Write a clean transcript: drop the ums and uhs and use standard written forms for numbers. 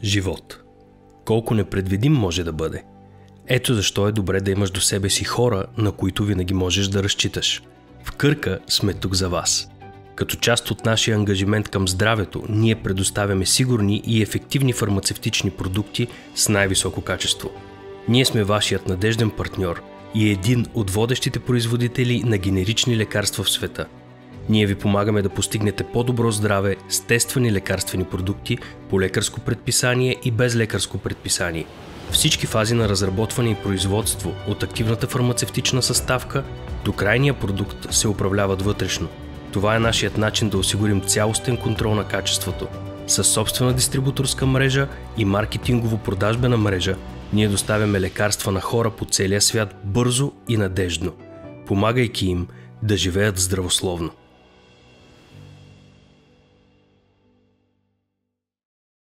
Живот. Колко непредвидим може да бъде. Ето защо е добре да имаш до себе си хора, на които винаги можеш да разчиташ. В Кърка сме тук за вас. Като част от нашия ангажимент към здравето, ние предоставяме сигурни и ефективни фармацевтични продукти с най-високо качество. Ние сме вашият надежден партньор и един от водещите производители на генерични лекарства в света. Ние ви помагаме да постигнете по-добро здраве с тествани лекарствени продукти по лекарско предписание и без лекарско предписание. Всички фази на разработване и производство, от активната фармацевтична съставка до крайния продукт, се управляват вътрешно. Това е нашият начин да осигурим цялостен контрол на качеството. Със собствена дистрибуторска мрежа и маркетингово-продажбена мрежа ние доставяме лекарства на хора по целия свят бързо и надеждно, помагайки им да живеят здравословно.